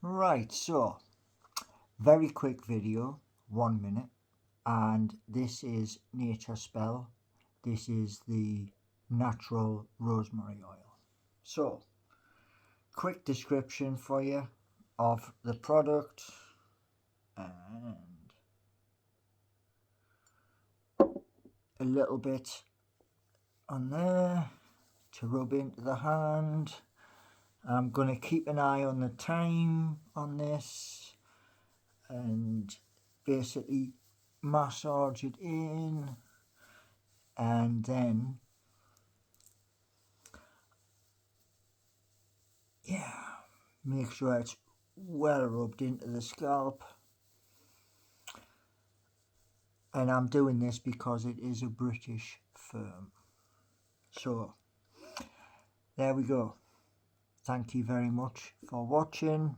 Right, so very quick video, 1 minute, and this is Nature Spell. This is the natural rosemary oil. So, quick description for you of the product and a little bit on there to rub into the hand. I'm going to keep an eye on the time on this and basically massage it in, and then make sure it's well rubbed into the scalp. And I'm doing this because it is a British firm. So there we go. Thank you very much for watching.